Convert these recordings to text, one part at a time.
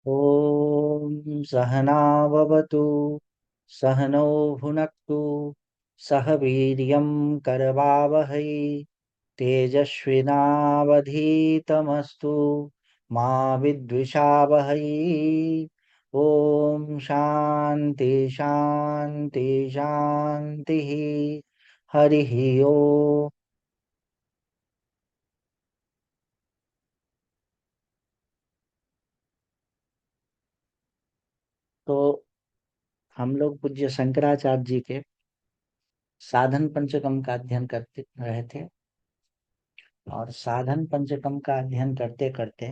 ॐ सहनाववतु सहनौ भुनक्तु सह वीर्यं करवावहै तेजस्विनावधीतमस्तु मा विद्विषावहै। ॐ शान्ति शान्ति शान्तिः। हरिः ओम्। तो हम लोग पूज्य शंकराचार्य जी के साधन पंचकम का अध्ययन करते रहे थे। और साधन पंचकम का अध्ययन करते करते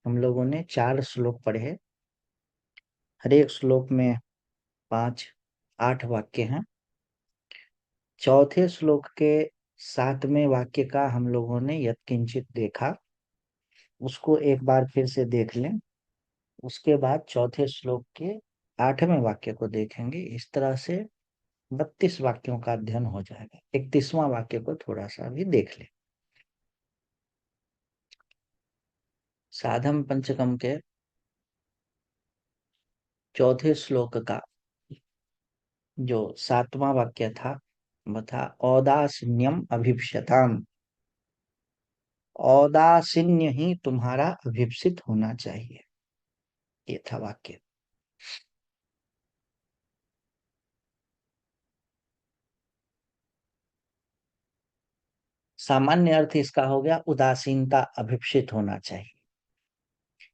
हम लोगों ने 4 श्लोक पढ़े। हर एक श्लोक में 5 8 वाक्य हैं। चौथे श्लोक के 7वें वाक्य का हम लोगों ने यत्किंचित देखा। उसको एक बार फिर से देख लें। उसके बाद चौथे श्लोक के 8वें वाक्य को देखेंगे। इस तरह से 32 वाक्यों का अध्ययन हो जाएगा। 31वां वाक्य को थोड़ा सा भी देख लें। साधन पंचकम के चौथे श्लोक का जो 7वां वाक्य था वह था औदासीन्यम अभिप्स्यताम। औदासीन्य ही तुम्हारा अभिप्सित होना चाहिए, ये था वाक्य। सामान्य अर्थ इसका हो गया उदासीनता अभिप्सित होना चाहिए।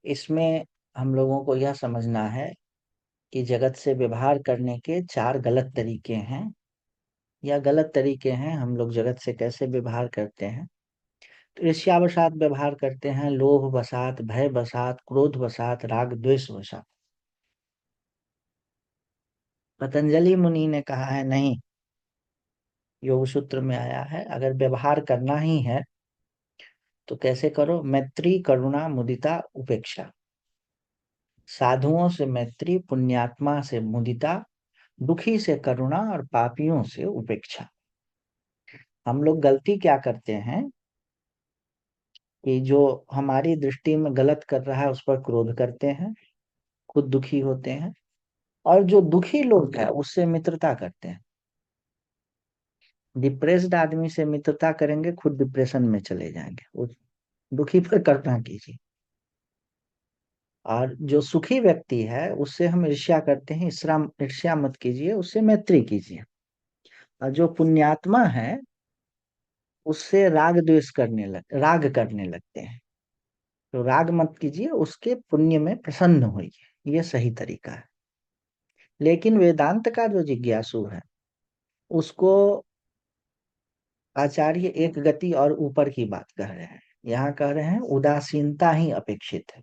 इसमें हम लोगों को यह समझना है कि जगत से व्यवहार करने के 4 गलत तरीके हैं। या गलत तरीके हैं, हम लोग जगत से कैसे व्यवहार करते हैं। तो ईर्ष्यावशात व्यवहार करते हैं, लोभ वशात, भय वशात, क्रोध वशात, राग द्वेष वशात। पतंजलि मुनि ने कहा है नहीं, योग सूत्र में आया है अगर व्यवहार करना ही है तो कैसे करो, मैत्री करुणा मुदिता उपेक्षा। साधुओं से मैत्री, पुण्यात्मा से मुदिता, दुखी से करुणा और पापियों से उपेक्षा। हम लोग गलती क्या करते हैं कि जो हमारी दृष्टि में गलत कर रहा है उस पर क्रोध करते हैं, खुद दुखी होते हैं। और जो दुखी लोग हैं उससे मित्रता करते हैं। डिप्रेस्ड आदमी से मित्रता करेंगे, खुद डिप्रेशन में चले जाएंगे। उस दुखी पर करुणा कीजिए। और जो सुखी व्यक्ति है उससे हम ईर्ष्या करते हैं, ईर्ष्या मत कीजिए, उससे मैत्री कीजिए। और जो पुण्यात्मा है उससे राग करने लगते हैं। तो राग मत कीजिए, उसके पुण्य में प्रसन्न होइए। ये सही तरीका है। लेकिन वेदांत का जो जिज्ञासु है उसको आचार्य एक गति और ऊपर की बात कह रहे हैं। यहाँ कह रहे हैं उदासीनता ही अपेक्षित है।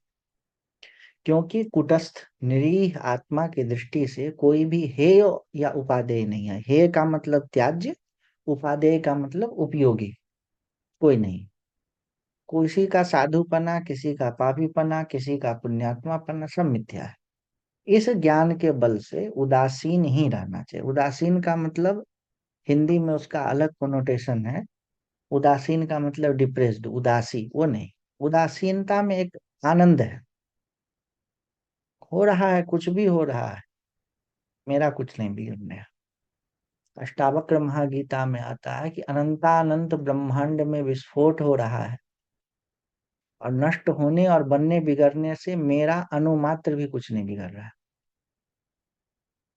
क्योंकि कुटस्थ निरीह आत्मा की दृष्टि से कोई भी हेय या उपादेय नहीं है। हेय का मतलब त्याज्य, उपादेय का मतलब उपयोगी कोई नहीं। किसी का साधुपना, किसी का पापीपना, किसी का पुण्यात्मापना सब मिथ्या है। इस ज्ञान के बल से उदासीन ही रहना चाहिए। उदासीन का मतलब हिंदी में उसका अलग कोनोटेशन है। उदासीन का मतलब डिप्रेस्ड, उदासी वो नहीं। उदासीनता में एक आनंद है। हो रहा है, कुछ भी हो रहा है, मेरा कुछ नहीं बिगड़ने। अष्टावक्र महागीता में आता है कि अनंतानंत ब्रह्मांड में विस्फोट हो रहा है और नष्ट होने और बनने बिगड़ने से मेरा अणुमात्र भी कुछ नहीं बिगड़ रहा है।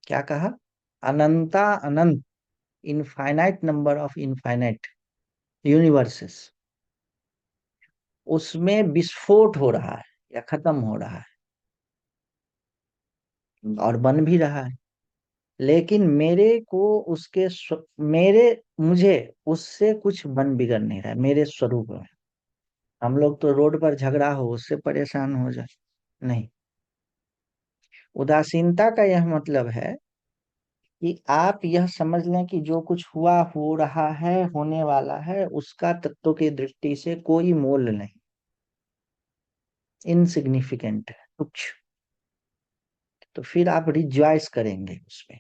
क्या कहा? अनंता अनंत, infinite number of infinite universes, उसमें विस्फोट हो रहा है या खत्म हो रहा है और बन भी रहा है। लेकिन मेरे को मेरे मुझे उससे कुछ बन बिगड़ नहीं रहा है मेरे स्वरूप में। हम लोग तो रोड पर झगड़ा हो उससे परेशान हो जाए, नहीं। उदासीनता का यह मतलब है कि आप यह समझ लें कि जो कुछ हुआ, हो रहा है, होने वाला है, उसका तत्व की दृष्टि से कोई मोल नहीं, इनसिग्निफिकेंट है, तुच्छ। तो फिर आप रिजॉइस करेंगे उसमें।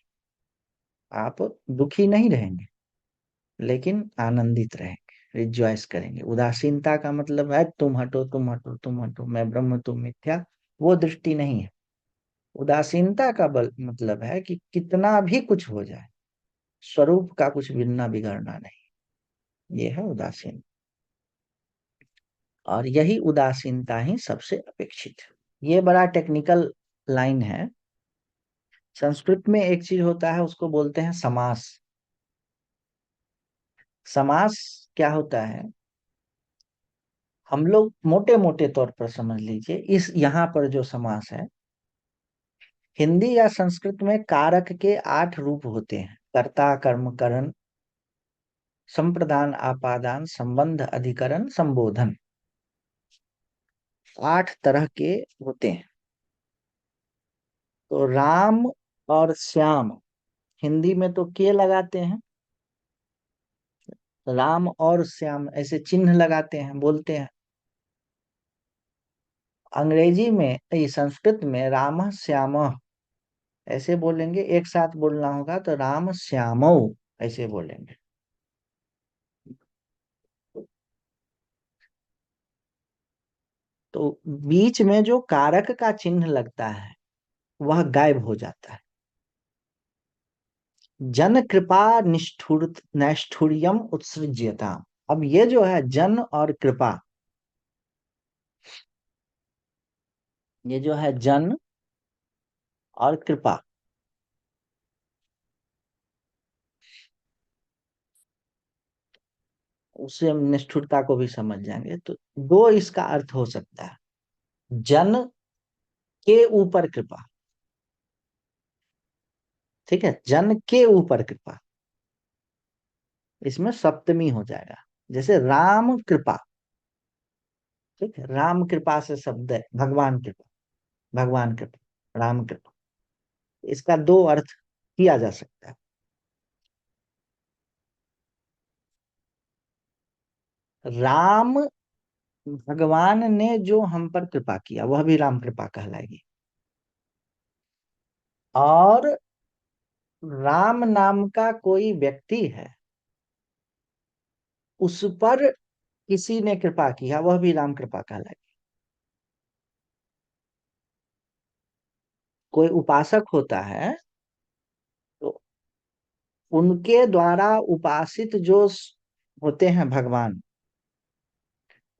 आप दुखी नहीं रहेंगे लेकिन आनंदित रहेंगे, रिजॉइस करेंगे। उदासीनता का मतलब है तुम हटो, तुम हटो, तुम हटो, मैं ब्रह्म तुम मिथ्या, वो दृष्टि नहीं है। उदासीनता का बल मतलब है कि कितना भी कुछ हो जाए, स्वरूप का कुछ गिरना बिगड़ना नहीं। ये है उदासीन। और यही उदासीनता ही सबसे अपेक्षित है। ये बड़ा टेक्निकल लाइन है। संस्कृत में एक चीज होता है, उसको बोलते हैं समास। समास क्या होता है? हम लोग मोटे मोटे तौर पर समझ लीजिए, इस यहाँ पर जो समास है, हिंदी या संस्कृत में कारक के 8 रूप होते हैं। कर्ता, कर्म, करण, संप्रदान, आपादान, संबंध, अधिकरण, संबोधन। 8 तरह के होते हैं। तो राम और श्याम, हिंदी में तो के लगाते हैं, राम और श्याम ऐसे चिन्ह लगाते हैं, बोलते हैं। अंग्रेजी में, संस्कृत में राम श्याम ऐसे बोलेंगे। एक साथ बोलना होगा तो राम श्यामौ ऐसे बोलेंगे। तो बीच में जो कारक का चिन्ह लगता है वह गायब हो जाता है। जन कृपा निष्ठुर नैष्ठुर्यम उत्सृज्यता। अब ये जो है जन और कृपा, ये जो है जन और कृपा, उससे हम निष्ठुरता को भी समझ जाएंगे। तो दो इसका अर्थ हो सकता है। जन के ऊपर कृपा, ठीक है, जन के ऊपर कृपा, इसमें सप्तमी हो जाएगा। जैसे राम कृपा, ठीक है, राम कृपा से शब्द है भगवान कृपा, भगवान कृपा, राम कृपा। इसका दो अर्थ किया जा सकता है। राम, भगवान ने जो हम पर कृपा किया वह भी राम कृपा कहलाएगी। और राम नाम का कोई व्यक्ति है, उस पर किसी ने कृपा किया, वह भी राम कृपा कहलाएगी। कोई उपासक होता है तो उनके द्वारा उपासित जो होते हैं भगवान,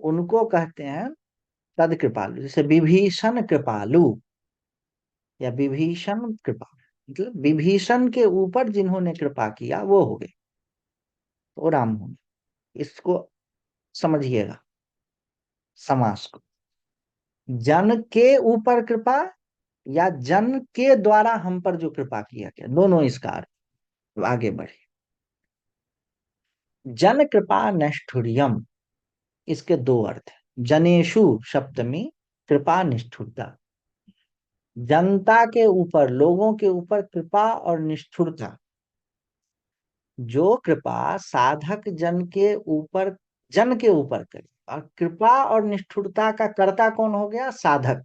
उनको कहते हैं तद कृपालु। जैसे विभीषण कृपालु या विभीषण कृपा, मतलब विभीषण के ऊपर जिन्होंने कृपा किया वो हो गए, वो राम होंगे। इसको समझिएगा, समास को। जन के ऊपर कृपा या जन के द्वारा हम पर जो कृपा किया गया, दोनों इसका अर्थ। आगे बढ़े। जन कृपा नैष्ठुर्यम, इसके दो अर्थ हैं। जनेशु सप्तमी, कृपा निष्ठुरता। जनता के ऊपर, लोगों के ऊपर कृपा और निष्ठुरता। जो कृपा साधक जन के ऊपर, जन के ऊपर करे, और कृपा और निष्ठुरता का कर्ता कौन हो गया? साधक।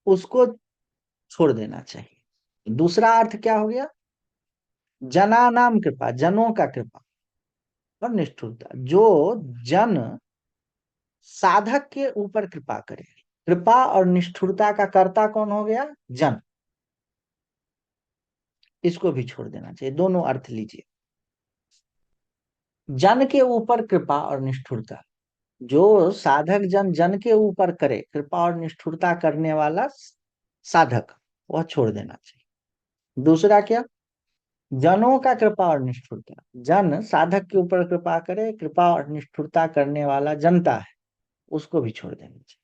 उसको छोड़ देना चाहिए। दूसरा अर्थ क्या हो गया? जना नाम कृपा, जनों का कृपा और निष्ठुरता। जो जन साधक के ऊपर कृपा करे, कृपा और निष्ठुरता का कर्ता कौन हो गया? जन। इसको भी छोड़ देना चाहिए। दोनों अर्थ लीजिए। जन के ऊपर कृपा और निष्ठुरता, जो साधक जन जन के ऊपर करे कृपा और निष्ठुरता करने वाला साधक, वह छोड़ देना चाहिए। दूसरा क्या? जनों का कृपा और निष्ठुरता, जन साधक के ऊपर कृपा करे, कृपा और निष्ठुरता करने वाला जनता है, उसको भी छोड़ देना चाहिए।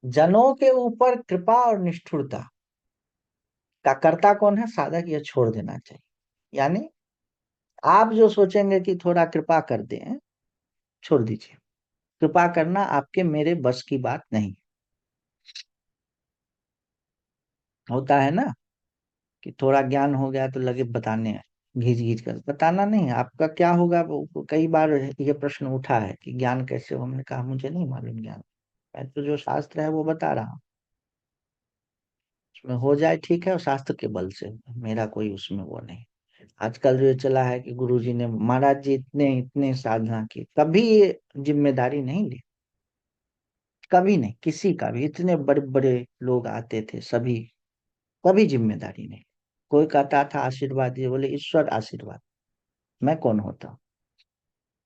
जनों के ऊपर कृपा और निष्ठुरता का कर्ता कौन है? साधक। यह छोड़ देना चाहिए। यानी आप जो सोचेंगे कि थोड़ा कृपा कर दें, छोड़ दीजिए। कृपा करना आपके मेरे बस की बात नहीं। होता है ना कि थोड़ा ज्ञान हो गया तो लगे बताने, घींच घींच कर बताना नहीं। आपका क्या होगा कई बार ये प्रश्न उठा है कि ज्ञान कैसे हो। हमने कहा मुझे नहीं मालूम ज्ञान, मैं तो जो शास्त्र है वो बता रहा हूँ। उसमें हो जाए ठीक है, और शास्त्र के बल से, मेरा कोई उसमें वो नहीं। आजकल जो चला है कि गुरुजी ने, महाराज जी इतने इतने साधना की, कभी ये जिम्मेदारी नहीं ली, कभी नहीं, किसी का भी, इतने बड़े बड़े लोग आते थे सभी, कभी जिम्मेदारी नहीं। कोई कहता था आशीर्वाद दिए, बोले ईश्वर आशीर्वाद, मैं कौन होता हूँ,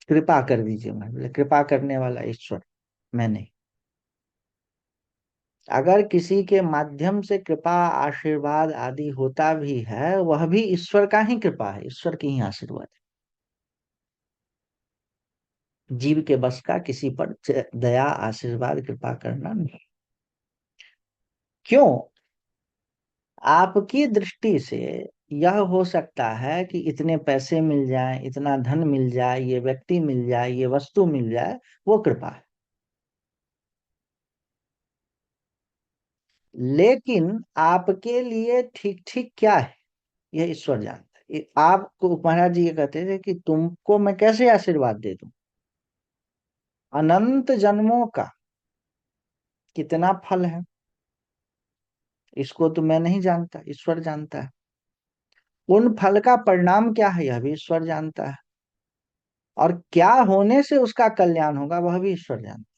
कृपा कर दीजिए, मैं बोले कृपा करने वाला ईश्वर, मैं नहीं। अगर किसी के माध्यम से कृपा आशीर्वाद आदि होता भी है, वह भी ईश्वर का ही कृपा है, ईश्वर की ही आशीर्वाद है। जीव के बस का किसी पर दया आशीर्वाद कृपा करना नहीं। क्यों? आपकी दृष्टि से यह हो सकता है कि इतने पैसे मिल जाए, इतना धन मिल जाए, ये व्यक्ति मिल जाए, ये वस्तु मिल जाए, वो कृपा है। लेकिन आपके लिए ठीक ठीक क्या है, यह ईश्वर जानता है। आपको महाराज जी ये कहते थे कि तुमको मैं कैसे आशीर्वाद दे दूं, अनंत जन्मों का कितना फल है, इसको तो मैं नहीं जानता, ईश्वर जानता है। उन फल का परिणाम क्या है, यह भी ईश्वर जानता है। और क्या होने से उसका कल्याण होगा, वह भी ईश्वर जानता है।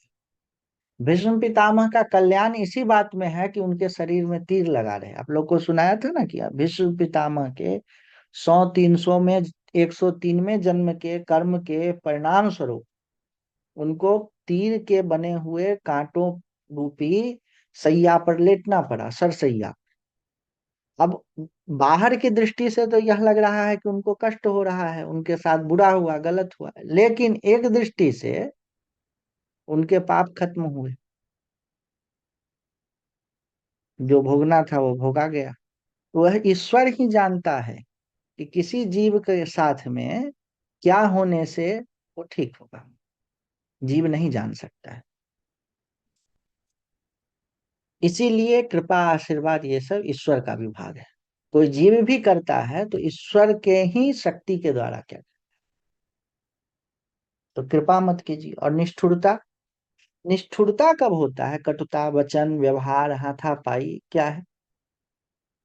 भीष्म पितामह का कल्याण इसी बात में है कि उनके शरीर में तीर लगा रहे। आप लोग को सुनाया था ना कि भीष्म पितामह के 100 300 में 103 में जन्म के कर्म के परिणाम स्वरूप उनको तीर के बने हुए कांटों रूपी सैया पर लेटना पड़ा, सरसैया। अब बाहर की दृष्टि से तो यह लग रहा है कि उनको कष्ट हो रहा है, उनके साथ बुरा हुआ, गलत हुआ, लेकिन एक दृष्टि से उनके पाप खत्म हुए, जो भोगना था वो भोगा गया। वह ईश्वर ही जानता है कि किसी जीव के साथ में क्या होने से वो ठीक होगा, जीव नहीं जान सकता है। इसीलिए कृपा आशीर्वाद ये सब ईश्वर का विभाग है। कोई जीव भी करता है तो ईश्वर के ही शक्ति के द्वारा क्या। तो कृपा मत कीजिए। और निष्ठुरता, निष्ठुरता कब होता है? कटुता वचन व्यवहार हाथापाई क्या है,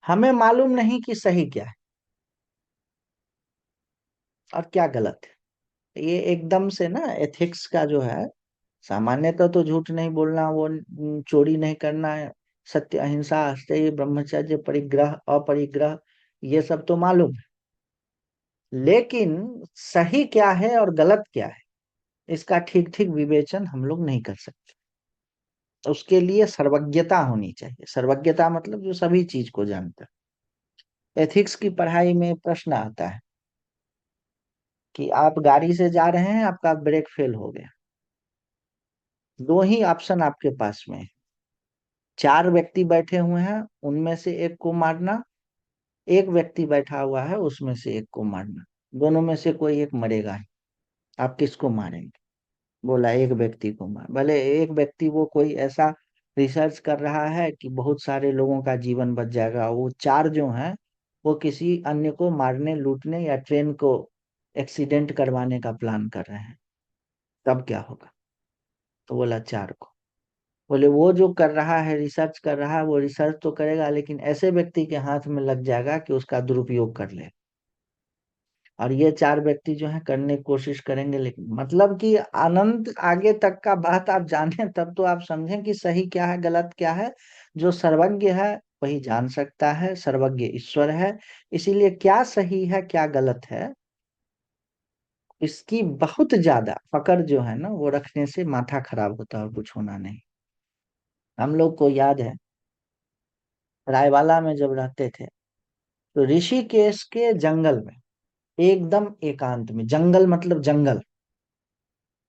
हमें मालूम नहीं कि सही क्या है और क्या गलत है। ये एकदम से ना एथिक्स का जो है, सामान्यतः तो झूठ नहीं बोलना, वो चोरी नहीं करना, सत्य अहिंसा अस्तेय ब्रह्मचर्य परिग्रह अपरिग्रह, ये सब तो मालूम है। लेकिन सही क्या है और गलत क्या है, इसका ठीक ठीक विवेचन हम लोग नहीं कर सकते। उसके लिए सर्वज्ञता होनी चाहिए। सर्वज्ञता मतलब जो सभी चीज को जानता है। एथिक्स की पढ़ाई में प्रश्न आता है कि आप गाड़ी से जा रहे हैं, आपका ब्रेक फेल हो गया, दो ही ऑप्शन आपके पास में है। चार व्यक्ति बैठे हुए हैं, उनमें से एक को मारना, एक व्यक्ति बैठा हुआ है, उसमें से एक को मारना। दोनों में से कोई एक मरेगा ही, आप किसको मारेंगे? बोला एक व्यक्ति को मार। भले एक व्यक्ति वो कोई ऐसा रिसर्च कर रहा है कि बहुत सारे लोगों का जीवन बच जाएगा, वो चार जो हैं वो किसी अन्य को मारने लूटने या ट्रेन को एक्सीडेंट करवाने का प्लान कर रहे हैं, तब क्या होगा? तो बोला चार को। बोले वो जो कर रहा है, रिसर्च कर रहा है, वो रिसर्च तो करेगा लेकिन ऐसे व्यक्ति के हाथ में लग जाएगा कि उसका दुरुपयोग कर ले। और ये चार व्यक्ति जो है करने की कोशिश करेंगे, लेकिन मतलब कि अनंत आगे तक का बात आप जाने तब तो आप समझें कि सही क्या है गलत क्या है। जो सर्वज्ञ है वही जान सकता है, सर्वज्ञ ईश्वर है। इसीलिए क्या सही है क्या गलत है, इसकी बहुत ज्यादा पकड़ जो है ना, वो रखने से माथा खराब होता है और कुछ होना नहीं। हम लोग को याद है, रायवाला में जब रहते थे तो ऋषिकेश के जंगल में, एकदम एकांत में, जंगल मतलब जंगल,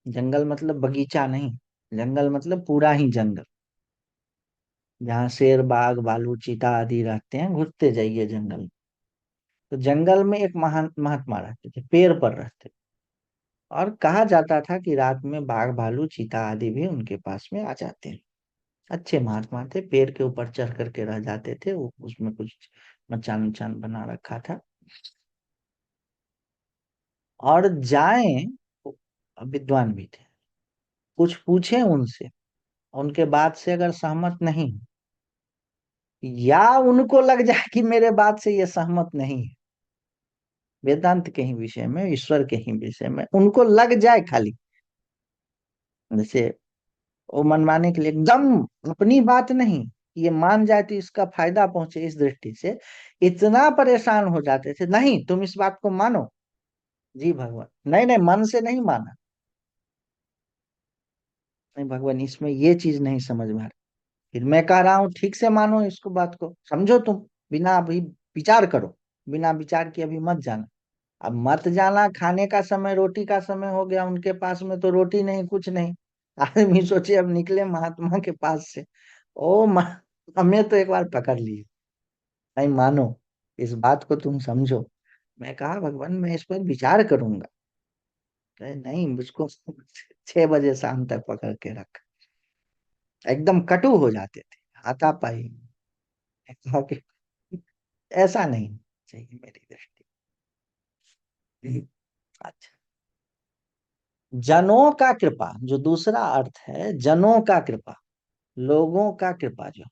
जंगल मतलब बगीचा नहीं, जंगल मतलब पूरा ही जंगल, जहाँ शेर बाघ भालू चीता आदि रहते हैं, घुसते जाइए जंगल में। तो जंगल में एक महान महात्मा रहते थे, पेड़ पर रहते थे। और कहा जाता था कि रात में बाघ भालू चीता आदि भी उनके पास में आ जाते हैं। अच्छे महात्मा थे, पेड़ के ऊपर चढ़ करके रह जाते थे वो, उसमें कुछ मचान उचान बना रखा था। और जाएं, विद्वान भी थे, कुछ पूछे उनसे, उनके बात से अगर सहमत नहीं, या उनको लग जाए कि मेरे बात से ये सहमत नहीं है, वेदांत के ही विषय में, ईश्वर के ही विषय में उनको लग जाए खाली, जैसे वो मनवाने के लिए एकदम अपनी बात नहीं, ये मान जाए तो इसका फायदा पहुंचे, इस दृष्टि से इतना परेशान हो जाते थे, नहीं तुम इस बात को मानो। जी भगवान, नहीं नहीं मन से नहीं माना, नहीं भगवान इसमें ये चीज नहीं समझ में आ रही। फिर मैं कह रहा हूँ ठीक से मानो इसको, बात को समझो तुम, बिना अभी विचार करो, बिना विचार के अभी मत जाना। अब मत जाना, खाने का समय, रोटी का समय हो गया, उनके पास में तो रोटी नहीं कुछ नहीं। आदमी सोचे अब निकले महात्मा के पास से, ओ हमें तो एक बार पकड़ लिए, नहीं मानो, इस बात को तुम समझो। मैं कहा भगवान मैं इस पर विचार करूंगा। कहे, नहीं मुझको 6 बजे शाम तक पकड़ के रख, एकदम कटु हो जाते थे, हाथापाई। मैं कहा कि ऐसा नहीं चाहिए मेरी दृष्टि। अच्छा, जनों का कृपा, जो दूसरा अर्थ है जनों का कृपा, लोगों का कृपा, जो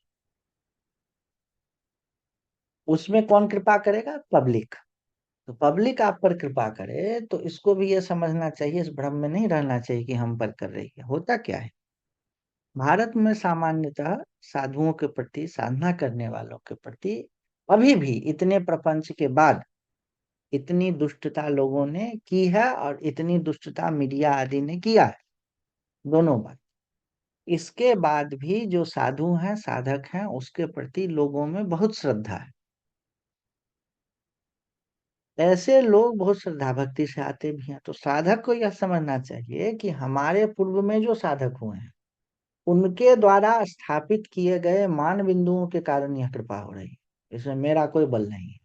उसमें कौन कृपा करेगा, पब्लिक। तो पब्लिक आप पर कृपा करे तो इसको भी ये समझना चाहिए, इस भ्रम में नहीं रहना चाहिए कि हम पर कर रही है। होता क्या है, भारत में सामान्यतः साधुओं के प्रति, साधना करने वालों के प्रति अभी भी इतने प्रपंच के बाद इतनी दुष्टता लोगों ने की है, और इतनी दुष्टता मीडिया आदि ने किया है, दोनों बात। इसके बाद भी जो साधु हैं, साधक हैं, उसके प्रति लोगों में बहुत श्रद्धा है। ऐसे लोग बहुत श्रद्धा भक्ति से आते भी हैं। तो साधक को यह समझना चाहिए कि हमारे पूर्व में जो साधक हुए हैं, उनके द्वारा स्थापित किए गए मान बिंदुओं के कारण यह कृपा हो रही है। इसमें मेरा कोई बल नहीं है।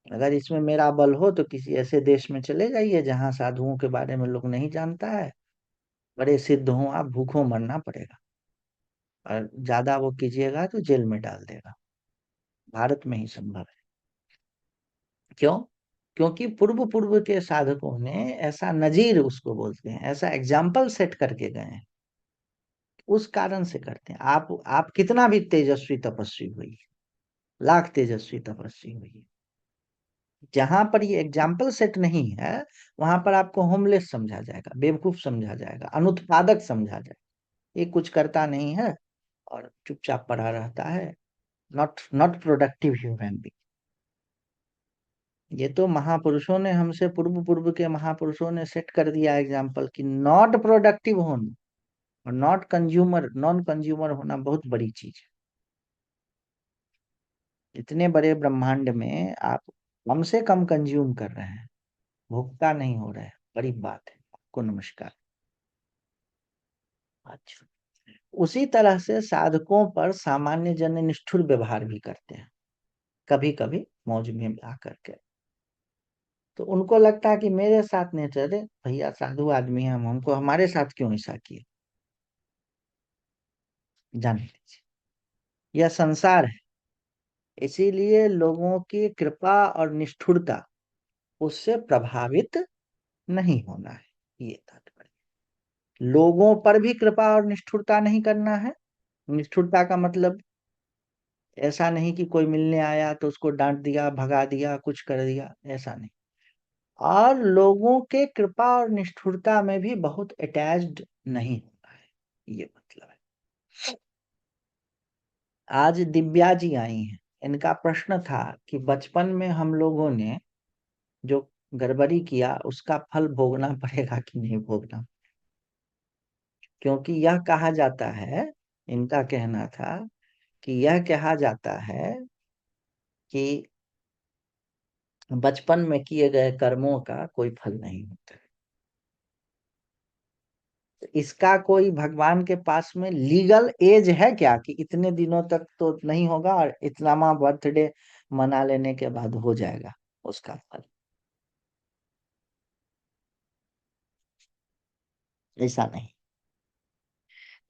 अगर इसमें मेरा बल हो तो किसी ऐसे देश में चले जाइए जहां साधुओं के बारे में लोग नहीं जानता है, बड़े सिद्ध हों आप, भूखों मरना पड़ेगा, और ज्यादा वो कीजिएगा तो जेल में डाल देगा। भारत में ही संभव है। क्यों? क्योंकि पूर्व पूर्व के साधकों ने ऐसा नजीर, उसको बोलते हैं, ऐसा एग्जाम्पल सेट करके गए हैं, उस कारण से करते हैं। आप कितना भी तेजस्वी तपस्वी हुई, लाख तेजस्वी तपस्वी हुई, जहां पर ये एग्जाम्पल सेट नहीं है, वहां पर आपको होमलेस समझा जाएगा, बेवकूफ समझा जाएगा, अनुत्पादक समझा जाएगा, ये कुछ करता नहीं है और चुपचाप पड़ा रहता है, not not productive human being. ये तो महापुरुषों ने, हमसे पूर्व पूर्व के महापुरुषों ने सेट कर दिया एग्जाम्पल कि नॉट प्रोडक्टिव होना और नॉट कंज्यूमर, नॉन कंज्यूमर होना बहुत बड़ी चीज है। इतने बड़े ब्रह्मांड में आप कम से कम कंज्यूम कर रहे हैं, भोक्ता नहीं हो रहे हैं, बड़ी बात है। आपको नमस्कार। अच्छा, उसी तरह से साधकों पर सामान्य जन निष्ठुर व्यवहार भी करते हैं, कभी कभी मौज में आकर के। तो उनको लगता है कि मेरे साथ नहीं चले, भैया साधु आदमी है हम, हमको हमारे साथ क्यों ऐसा किए। जान लीजिए, यह संसार है, इसीलिए लोगों की कृपा और निष्ठुरता उससे प्रभावित नहीं होना है, ये तात्पर्य। लोगों पर भी कृपा और निष्ठुरता नहीं करना है। निष्ठुरता का मतलब ऐसा नहीं कि कोई मिलने आया तो उसको डांट दिया, भगा दिया, कुछ कर दिया, ऐसा नहीं। और लोगों के कृपा और निष्ठुरता में भी बहुत अटैच्ड नहीं होना है, ये मतलब है। आज दिव्या जी आई हैं, इनका प्रश्न था कि बचपन में हम लोगों ने जो गड़बड़ी किया उसका फल भोगना पड़ेगा कि नहीं भोगना। क्योंकि यह कहा जाता है, इनका कहना था कि यह कहा जाता है कि बचपन में किए गए कर्मों का कोई फल नहीं होता। तो इसका कोई भगवान के पास में लीगल एज है क्या कि इतने दिनों तक तो नहीं होगा और इतना बर्थडे मना लेने के बाद हो जाएगा उसका फल? ऐसा नहीं।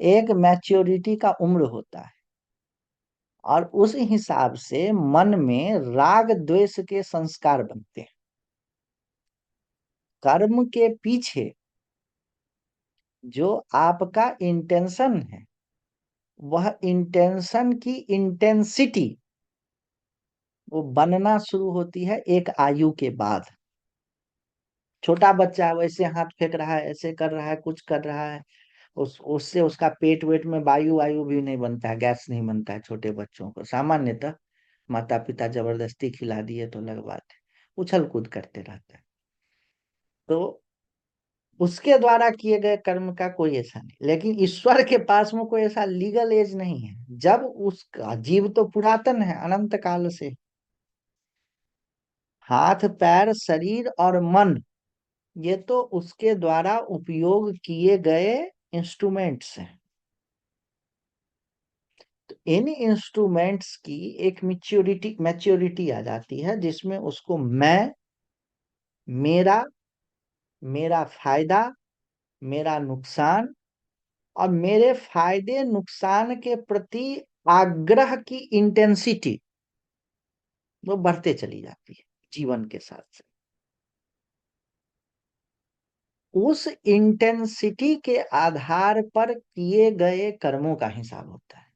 एक मैच्योरिटी का उम्र होता है, और उस हिसाब से मन में राग द्वेष के संस्कार बनते हैं। कर्म के पीछे जो आपका इंटेंशन है, वह इंटेंशन की इंटेंसिटी वो बनना शुरू होती है एक आयु के बाद। छोटा बच्चा है, वैसे हाथ फेंक रहा है, ऐसे कर रहा है, कुछ कर रहा है, उस उससे उसका पेट वेट में वायु वायु भी नहीं बनता है, गैस नहीं बनता है छोटे बच्चों को सामान्यतः। माता पिता जबरदस्ती खिला दिए तो अलग बात है, उछल कूद करते रहते हैं। तो उसके द्वारा किए गए कर्म का कोई ऐसा नहीं, लेकिन ईश्वर के पास में कोई ऐसा लीगल एज नहीं है। जब उसका जीव तो पुरातन है, अनंत काल से। हाथ पैर शरीर और मन, ये तो उसके द्वारा उपयोग किए गए इंस्ट्रूमेंट्स हैं। तो इन इंस्ट्रूमेंट्स की एक मैच्योरिटी मैच्योरिटी आ जाती है, जिसमें उसको मैं, मेरा, मेरा फायदा, मेरा नुकसान, और मेरे फायदे नुकसान के प्रति आग्रह की इंटेंसिटी वो बढ़ते चली जाती है जीवन के साथ साथ। उस इंटेंसिटी के आधार पर किए गए कर्मों का हिसाब होता है।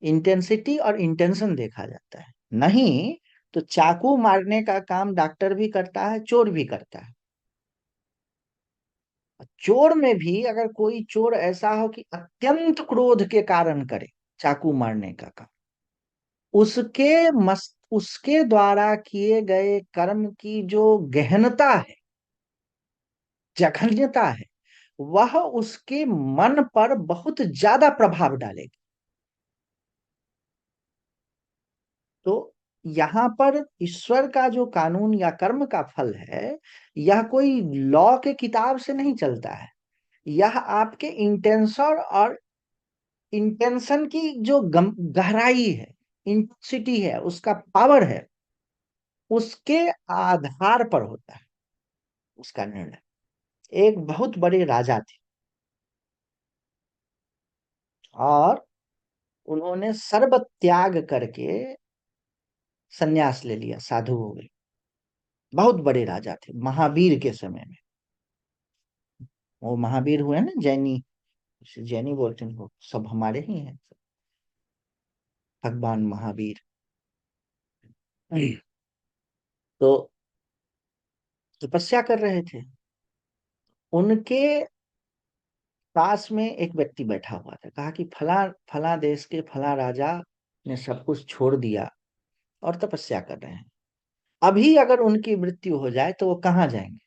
इंटेंसिटी और इंटेंशन देखा जाता है। नहीं तो चाकू मारने का काम डॉक्टर भी करता है, चोर भी करता है। चोर में भी अगर कोई चोर ऐसा हो कि अत्यंत क्रोध के कारण करे चाकू मारने का काम, उसके द्वारा किए गए कर्म की जो गहनता है, जघन्यता है, वह उसके मन पर बहुत ज्यादा प्रभाव डालेगी। तो यहाँ पर ईश्वर का जो कानून या कर्म का फल है, यह कोई लॉ के किताब से नहीं चलता है। यह आपके इंटेंशन और इंटेंशन की जो गहराई है, इंटेंसिटी है, उसका पावर है, उसके आधार पर होता है उसका निर्णय। एक बहुत बड़े राजा थे, और उन्होंने सर्व त्याग करके सन्यास ले लिया, साधु हो गए। बहुत बड़े राजा थे महावीर के समय में। वो महावीर हुए ना, जैनी, जैनी बोलते हैं वो सब हमारे ही हैं, भगवान महावीर। तो तपस्या कर रहे थे, उनके पास में एक व्यक्ति बैठा हुआ था। कहा कि फला फला देश के फला राजा ने सब कुछ छोड़ दिया और तपस्या कर रहे हैं, अभी अगर उनकी मृत्यु हो जाए तो वो कहाँ जाएंगे?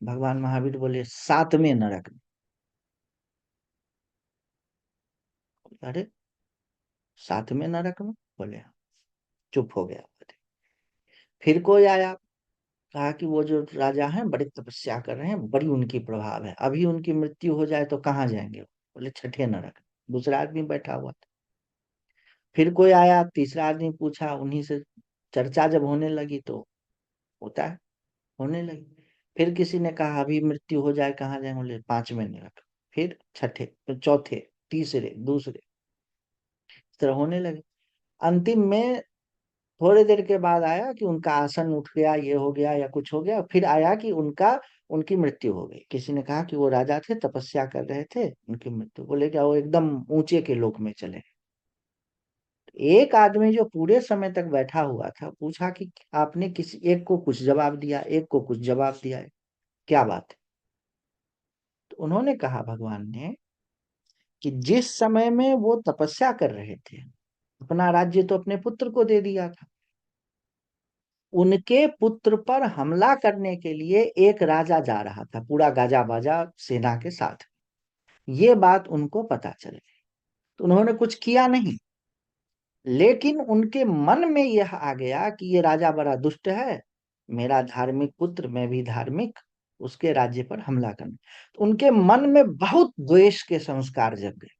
भगवान महावीर बोले, सातवें नरक में। अरे, सातवें नरक में? बोले हाँ। चुप हो गया। फिर कोई आया, कहा कि वो जो राजा हैं बड़ी तपस्या कर रहे हैं, बड़ी उनकी प्रभाव है, अभी उनकी मृत्यु हो जाए तो कहाँ जाएंगे? बोले छठे नरक। दूसरा आदमी बैठा हुआ था। फिर कोई आया, तीसरा आदमी पूछा, उन्हीं से चर्चा जब होने लगी तो होता है, होने लगी। फिर किसी ने कहा अभी मृत्यु हो जाए कहाँ जाए? बोले पांचवें नरक। फिर छठे, फिर चौथे, तीसरे, दूसरे, इस तरह होने लगे। अंतिम में थोड़ी देर के बाद आया कि उनका आसन उठ गया, ये हो गया या कुछ हो गया। फिर आया कि उनकी मृत्यु हो गई। किसी ने कहा कि वो राजा थे, तपस्या कर रहे थे, उनकी मृत्यु। बोले क्या? वो एकदम ऊंचे के लोक में चले। एक आदमी जो पूरे समय तक बैठा हुआ था पूछा कि आपने किसी एक को कुछ जवाब दिया, एक को कुछ जवाब दिया है, क्या बात है? तो उन्होंने कहा, भगवान ने, कि जिस समय में वो तपस्या कर रहे थे, अपना राज्य तो अपने पुत्र को दे दिया था, उनके पुत्र पर हमला करने के लिए एक राजा जा रहा था पूरा गाजा बाजा सेना के साथ। ये बात उनको पता चल गई, तो उन्होंने कुछ किया नहीं। लेकिन उनके मन में यह आ गया कि ये राजा बड़ा दुष्ट है, मेरा धार्मिक पुत्र, मैं भी धार्मिक, उसके राज्य पर हमला करना। तो उनके मन में बहुत द्वेष के संस्कार जग गए।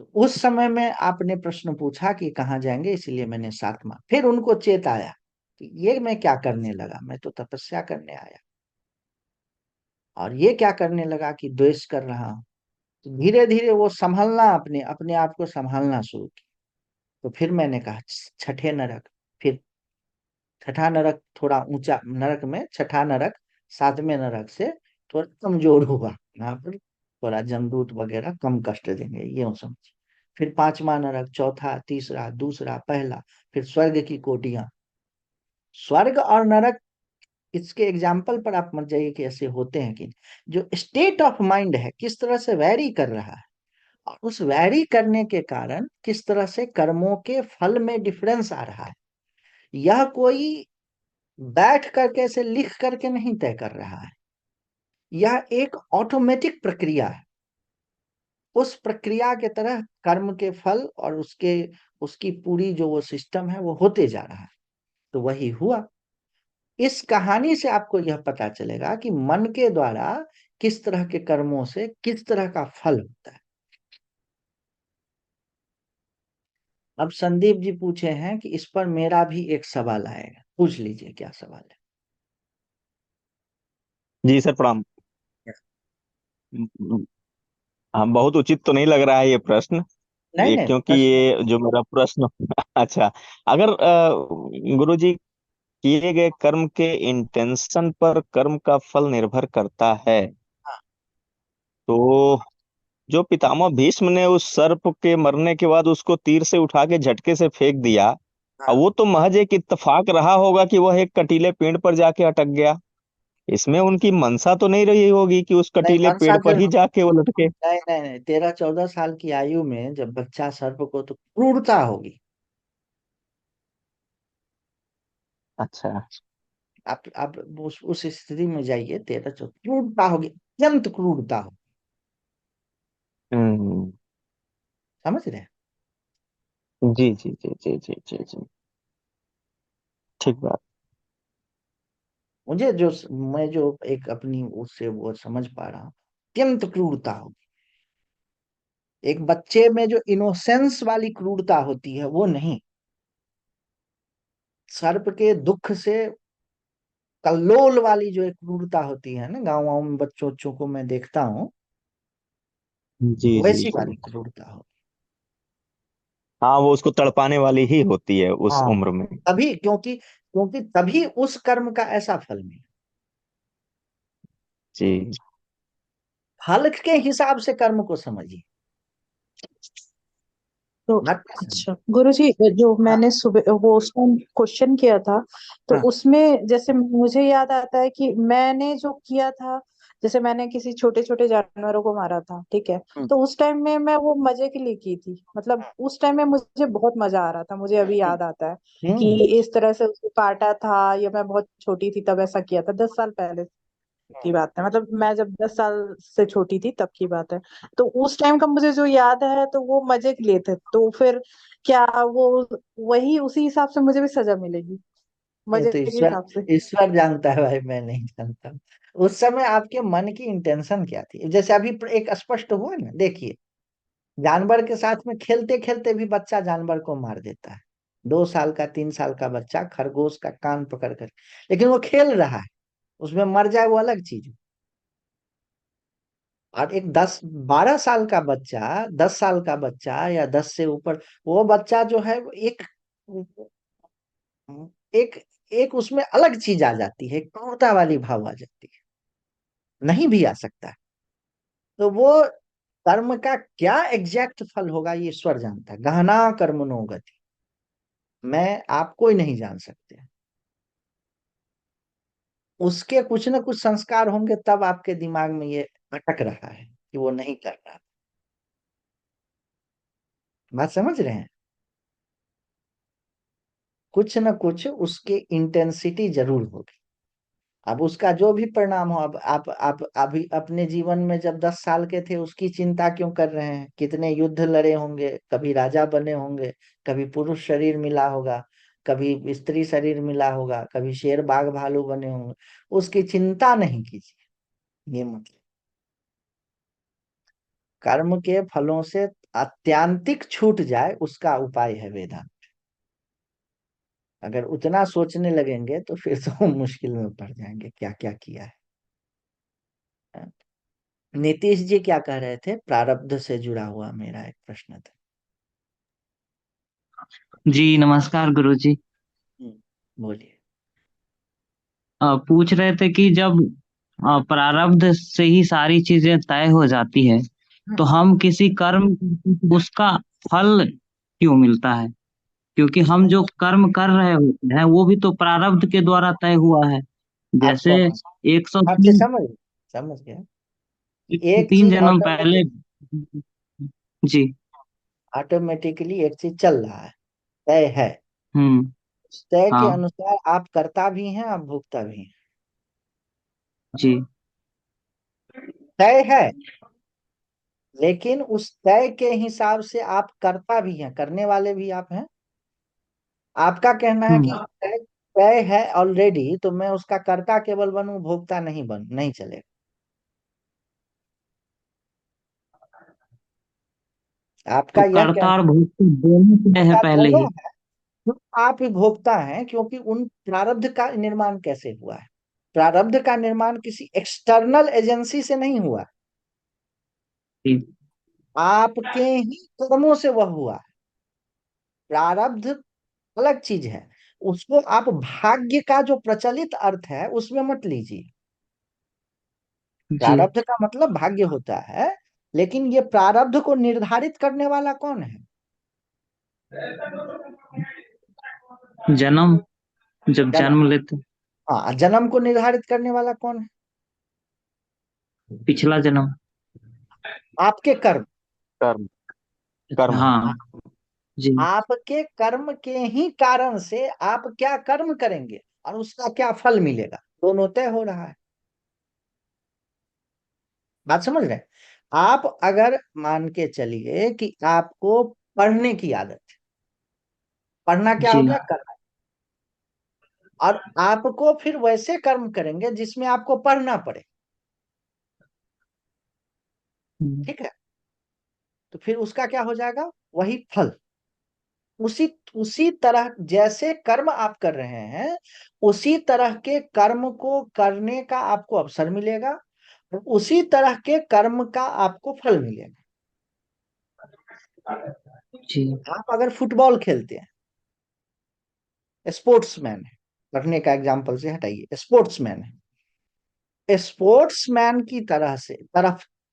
तो उस समय में आपने प्रश्न पूछा कि कहाँ जाएंगे, इसलिए मैंने साथ मांगा। फिर उनको चेत आया कि ये मैं क्या करने लगा, मैं तो तपस्या करने आया, और ये क्या करने लगा कि द्वेष कर रहा हूं। तो धीरे धीरे वो संभलना, अपने अपने आप को संभालना शुरू किया। तो फिर मैंने कहा छठे नरक। फिर छठा नरक थोड़ा ऊंचा, नरक में छठा नरक सातवें नरक से थोड़ा कमजोर हुआ, यहाँ पर थोड़ा जमदूत वगैरह कम कष्ट देंगे, ये समझ। फिर पांचवा नरक, चौथा, तीसरा, दूसरा, पहला, फिर स्वर्ग की कोटियां। स्वर्ग और नरक, इसके एग्जाम्पल पर आप मत जाइए कि ऐसे होते हैं कि जो स्टेट ऑफ माइंड है किस तरह से वैरी कर रहा है, और उस वैरी करने के कारण किस तरह से कर्मों के फल में डिफरेंस आ रहा है, यह कोई बैठ करके से लिख करके नहीं तय कर रहा है। यह एक ऑटोमेटिक प्रक्रिया है। उस प्रक्रिया के तरह कर्म के फल और उसकी पूरी जो वो सिस्टम है वो होते जा रहा है। तो वही हुआ। इस कहानी से आपको यह पता चलेगा कि मन के द्वारा किस तरह के कर्मों से किस तरह का फल होता है। अब संदीप जी पूछे हैं कि इस पर मेरा भी एक सवाल आएगा, पूछ लीजिए क्या सवाल है। जी सर, प्रणाम। हाँ, बहुत उचित तो नहीं लग रहा है ये प्रश्न। नहीं ये नहीं, क्योंकि प्रश्न। ये जो मेरा प्रश्न अच्छा, अगर गुरु जी, किए गए कर्म के इंटेंशन पर कर्म का फल निर्भर करता है, हाँ तो जो पितामह भीष्म ने उस सर्प के मरने के बाद उसको तीर से उठा के झटके से फेंक दिया, अब हाँ। वो तो महज एक इत्तेफाक रहा होगा कि वह एक कटीले पेड़ पर जाके अटक गया। इसमें उनकी मंशा तो नहीं रही होगी कि उस नहीं, कटीले पेड़ मनसा पर ही जरूर। जाके वो लटके। नहीं नहीं नहीं, 13-14 साल की आयु में जब बच्चा सर्प को, तो क्रूरता होगी। अच्छा। आप उस स्थिति में जाइए, 13-14, क्रूरता होगी, अत्यंत क्रूरता हो। हम्म। समझ रहे हैं? जी जी जी जी जी जी जी। ठीक बात। मैं जो एक अपनी उससे वो समझ पा रहा हूँ, अत्यंत क्रूरता होगी। एक बच्चे में जो इनोसेंस वाली क्रूरता होती है वो नहीं। सर्प के दुख से कल्लोल वाली जो एक क्रूरता होती है ना, गाँव गाँव में बच्चों बच्चों को मैं देखता हूँ, जी जी वैसी जी। वाली क्रूरता हो। हाँ, वो उसको तड़पाने वाली ही होती है उस हाँ, उम्र में। तभी, क्योंकि तभी उस कर्म का ऐसा फल मिले। जी। फल के हिसाब से कर्म को समझिए, तो मत समझिए। अच्छा गुरुजी, जो हाँ मैंने सुबह वो उस टाइम क्वेश्चन किया था, तो हाँ। उसमें जैसे मुझे याद आता है कि मैंने जो किया था, जैसे मैंने किसी छोटे छोटे जानवरों को मारा था, ठीक है। हम्म, तो उस टाइम में मैं वो मजे के लिए की थी, मतलब उस टाइम में मुझे बहुत मजा आ रहा था, मुझे अभी हम्म, याद आता है कि हम्म, इस तरह से उसको काटा था, या मैं बहुत छोटी थी तब ऐसा किया था, 10 साल पहले की बात है, मतलब मैं जब 10 साल से छोटी थी तब की बात है। तो उस टाइम का मुझे जो याद है, तो वो मजे के लिए थे, तो फिर क्या वो वही उसी हिसाब से मुझे भी सजा मिलेगी, ये मजे तो के ईश्वर, हिसाब से? ईश्वर जानता है भाई, मैं नहीं जानता। उस समय आपके मन की इंटेंशन क्या थी, जैसे अभी एक स्पष्ट हुआ ना, देखिए। जानवर के साथ में खेलते खेलते भी बच्चा जानवर को मार देता है। 2 साल का, 3 साल का बच्चा खरगोश का कान पकड़ कर, लेकिन वो खेल रहा है। उसमें मर जाए वो अलग चीज है। और एक 10-12 साल का बच्चा, 10 साल का बच्चा या 10 से ऊपर, वो बच्चा जो है वो एक एक उसमें अलग चीज आ जाती है, क्रूरता वाली भाव आ जाती है। नहीं भी आ सकता है। तो वो कर्म का क्या एग्जैक्ट फल होगा ये ईश्वर जानता है। गहना कर्मणो गति, मैं आप कोई नहीं जान सकते। उसके कुछ न कुछ संस्कार होंगे, तब आपके दिमाग में ये अटक रहा है कि वो नहीं कर रहा। बात समझ रहे हैं? कुछ न कुछ उसके इंटेंसिटी जरूर होगी। अब उसका जो भी परिणाम हो, अब आप अभी अपने जीवन में जब 10 साल के थे उसकी चिंता क्यों कर रहे हैं? कितने युद्ध लड़े होंगे, कभी राजा बने होंगे, कभी पुरुष शरीर मिला होगा, कभी स्त्री शरीर मिला होगा, कभी शेर बाघ भालू बने होंगे। उसकी चिंता नहीं कीजिए। ये मतलब कर्म के फलों से आत्यांतिक छूट जाए, उसका उपाय है वेदांत। अगर उतना सोचने लगेंगे तो फिर तो मुश्किल में पड़ जाएंगे, क्या क्या किया है। नीतीश जी क्या कह रहे थे? प्रारब्ध से जुड़ा हुआ मेरा एक प्रश्न था। जी नमस्कार गुरुजी। बोलिए। पूछ रहे थे कि जब प्रारब्ध से ही सारी चीजें तय हो जाती है, तो हम किसी कर्म उसका फल क्यों मिलता है? क्योंकि हम जो कर्म कर रहे होते हैं वो भी तो प्रारब्ध के द्वारा तय हुआ है। जैसे आपको, हाँ जी, 103 समझ गया। एक 103 चीज जन्म पहले। ऑटोमेटिक, जी। ऑटोमेटिकली एक चीज चल रहा है, तय है। हम्म। उस तय के हाँ। अनुसार आप करता भी हैं, आप भोगता भी हैं। जी। तय है, लेकिन उस तय के हिसाब से आप करता भी हैं, करने वाले भी आप हैं। आपका कहना है कि हम्म। तय तय है ऑलरेडी, तो मैं उसका कर्ता केवल बनूं, भोक्ता नहीं बनूं, नहीं चलेगा। तो आपका यह कर्ता कहना, और भोक्ता दोनों तय है कर्ता पहले दोनों ही। है, तो आप ही भोक्ता हैं, क्योंकि उन प्रारब्ध का निर्माण कैसे हुआ है? प्रारब्ध का निर्माण किसी एक्सटर्नल एजेंसी से नहीं हुआ, जी। आपके ही कर्मों से वह हुआ है। प्रारब्ध अलग चीज है, उसको आप भाग्य का जो प्रचलित अर्थ है उसमें मत लीजिए। जी। प्रारब्ध का मतलब भाग्य होता है, लेकिन ये प्रारब्ध को निर्धारित करने वाला कौन है? जन्म, जब जन्म। जन्म लेते। हाँ, जन्म को निर्धारित करने वाला कौन है? पिछला जन्म। आपके कर्म। कर्म। कर्म। हाँ। जी। आपके कर्म के ही कारण से आप क्या कर्म करेंगे और उसका क्या फल मिलेगा, दोनों तय हो रहा है। बात समझ रहे हैं? आप अगर मान के चलिए कि आपको पढ़ने की आदत है, पढ़ना क्या जी। हो गया, करना। और आपको फिर वैसे कर्म करेंगे जिसमें आपको पढ़ना पड़े, हम्म। ठीक है? तो फिर उसका क्या हो जाएगा, वही फल। उसी उसी तरह जैसे कर्म आप कर रहे हैं, उसी तरह के कर्म को करने का आपको अवसर मिलेगा, और उसी तरह के कर्म का आपको फल मिलेगा। जी। आप अगर फुटबॉल खेलते हैं, स्पोर्ट्समैन है, पढ़ने का एग्जाम्पल से हटाइए, स्पोर्ट्समैन है, स्पोर्ट्समैन की तरह से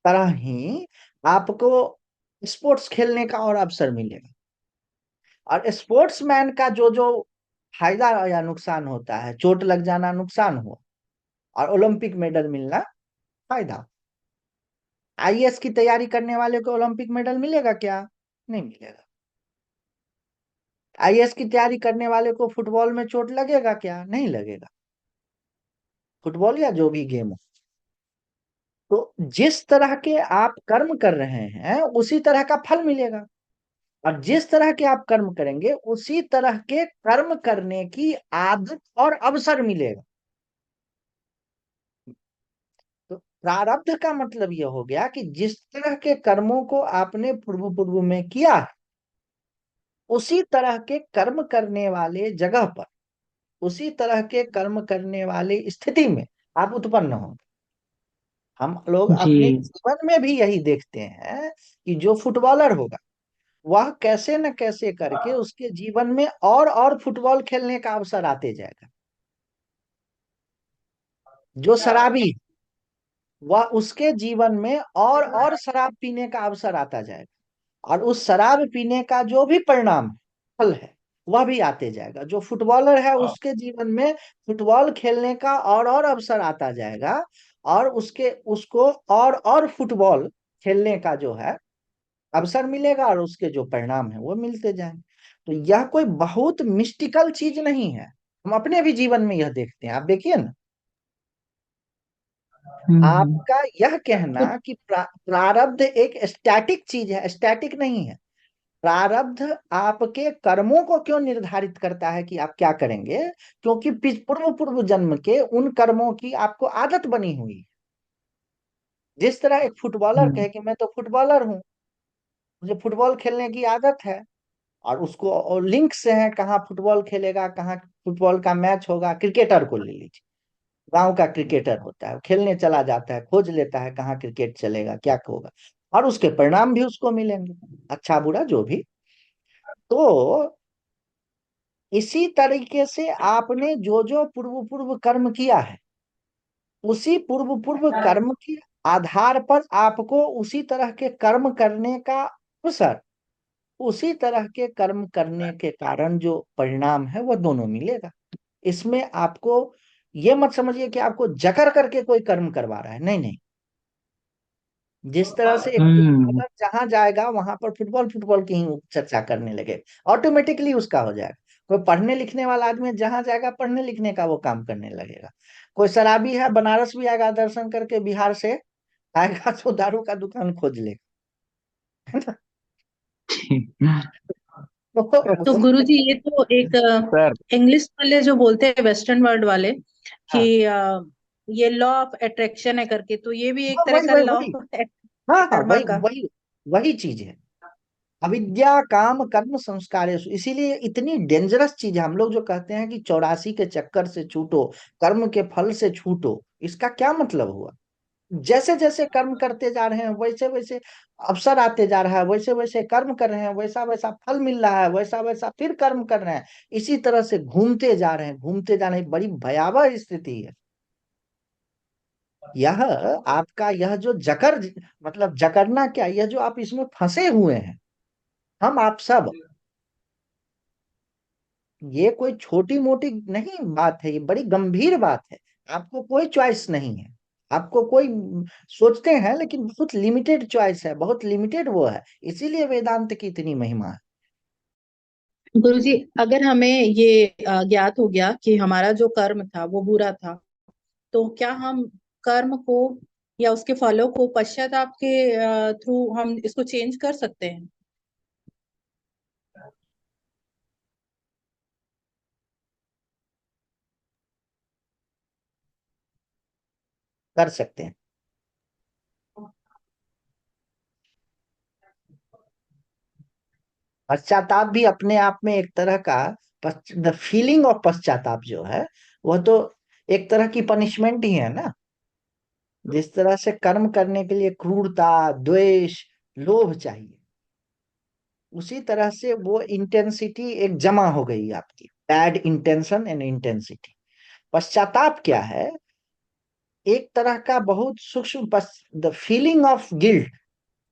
तरह ही आपको स्पोर्ट्स खेलने का और अवसर मिलेगा। और स्पोर्ट्समैन का जो जो फायदा या नुकसान होता है, चोट लग जाना नुकसान हुआ, और ओलंपिक मेडल मिलना फायदा। आईएएस की तैयारी करने वाले को ओलंपिक मेडल मिलेगा क्या? नहीं मिलेगा। आईएएस की तैयारी करने वाले को फुटबॉल में चोट लगेगा क्या? नहीं लगेगा। फुटबॉल या जो भी गेम हो, तो जिस तरह के आप कर्म कर रहे हैं उसी तरह का फल मिलेगा, और जिस तरह के आप कर्म करेंगे उसी तरह के कर्म करने की आदत और अवसर मिलेगा। तो प्रारब्ध का मतलब यह हो गया कि जिस तरह के कर्मों को आपने पूर्व पूर्व में किया है, उसी तरह के कर्म करने वाले जगह पर, उसी तरह के कर्म करने वाले स्थिति में आप उत्पन्न होंगे। हम लोग जी। अपने जीवन में भी यही देखते हैं कि जो फुटबॉलर होगा, वह कैसे न कैसे करके उसके जीवन में और फुटबॉल खेलने का अवसर आते जाएगा। जो शराबी है, वह उसके जीवन में और शराब पीने का अवसर आता जाएगा, और उस शराब पीने का जो भी परिणाम है, फल है, वह भी आते जाएगा। जो फुटबॉलर है उसके जीवन में फुटबॉल खेलने का और अवसर आता जाएगा, और उसके उसको और फुटबॉल खेलने का जो है अवसर मिलेगा, और उसके जो परिणाम है वो मिलते जाएंगे। तो यह कोई बहुत मिस्टिकल चीज नहीं है, हम अपने भी जीवन में यह देखते हैं। आप देखिए ना, हम्म। आपका यह कहना कि प्रारब्ध एक स्टैटिक चीज है, स्टैटिक नहीं है। प्रारब्ध आपके कर्मों को क्यों निर्धारित करता है कि आप क्या करेंगे? क्योंकि पूर्व पूर्व जन्म के उन कर्मों की आपको आदत बनी हुई है। जिस तरह एक फुटबॉलर हम्म। कहे कि मैं तो फुटबॉलर हूँ, मुझे फुटबॉल खेलने की आदत है, और उसको और लिंक से है कहाँ फुटबॉल खेलेगा, कहाँ फुटबॉल का मैच होगा। क्रिकेटर को ले लीजिए, गांव का क्रिकेटर होता है, खेलने चला जाता है, खोज लेता है कहाँ क्रिकेट चलेगा, क्या होगा, और उसके परिणाम भी उसको मिलेंगे, अच्छा बुरा जो भी। तो इसी तरीके से आपने जो जो पूर्व पूर्व कर्म किया है, उसी पूर्व पूर्व कर्म के आधार पर आपको उसी तरह के कर्म करने का अवसर उसी तरह के कर्म करने के कारण जो परिणाम है वो दोनों मिलेगा। इसमें आपको ये मत समझिए कि आपको जकर करके कोई कर्म करवा रहा है, नहीं नहीं। जिस तरह से एक हम्म। फुटबॉलर जहां जाएगा वहां पर फुटबॉल फुटबॉल की ही चर्चा करने लगे, ऑटोमेटिकली उसका हो जाएगा। कोई पढ़ने लिखने वाला आदमी है, जहां जाएगा पढ़ने लिखने का वो काम करने लगेगा। कोई शराबी है, बनारस भी आएगा दर्शन करके बिहार से, आएगा तो दारू का दुकान खोज लेगा, है ना? तो तो गुरुजी ये तो एक सर। इंग्लिश वाले जो बोलते हैं वेस्टर्न वर्ल्ड वाले कि हाँ ये लॉ ऑफ अट्रैक्शन है करके, तो ये भी एक हाँ, तरह वही का वही लॉ वही। ऑफ हाँ हाँ, कर्मा वही का। वही वही चीज है। अविद्या काम कर्म संस्कारेषु, इसीलिए इतनी डेंजरस चीज है। हम लोग जो कहते हैं कि 84 के चक्कर से छूटो, कर्म के फल से छूटो, इसका क्या मतलब हुआ? जैसे जैसे कर्म करते जा रहे हैं वैसे वैसे अवसर आते जा रहा है, वैसे वैसे कर्म कर रहे हैं, वैसा वैसा फल मिल रहा है, वैसा वैसा फिर कर्म कर रहे हैं। इसी तरह से घूमते जा रहे हैं, घूमते जा रहे हैं। बड़ी भयावह स्थिति है यह। आपका यह जो जकर, मतलब जकरना क्या, यह जो आप इसमें फंसे हुए हैं, हम आप सब, ये कोई छोटी मोटी नहीं बात है, ये बड़ी गंभीर बात है। आपको कोई चॉइस नहीं है। आपको कोई, सोचते हैं लेकिन बहुत लिमिटेड चॉइस है, बहुत लिमिटेड वो है। इसीलिए वेदांत की इतनी महिमा है। गुरुजी अगर हमें ये ज्ञात हो गया कि हमारा जो कर्म था वो बुरा था, तो क्या हम कर्म को या उसके फलों को पश्चाताप के थ्रू हम इसको चेंज कर सकते हैं? कर सकते हैं। पश्चाताप भी अपने आप में एक तरह का, द फीलिंग ऑफ पश्चाताप जो है, वह तो एक तरह की पनिशमेंट ही है ना। जिस तरह से कर्म करने के लिए क्रूरता, द्वेष, लोभ चाहिए, उसी तरह से वो इंटेंसिटी एक जमा हो गई आपकी, बैड इंटेंशन एंड इंटेंसिटी। पश्चाताप क्या है? एक तरह का बहुत सूक्ष्म, द फीलिंग ऑफ गिल्ट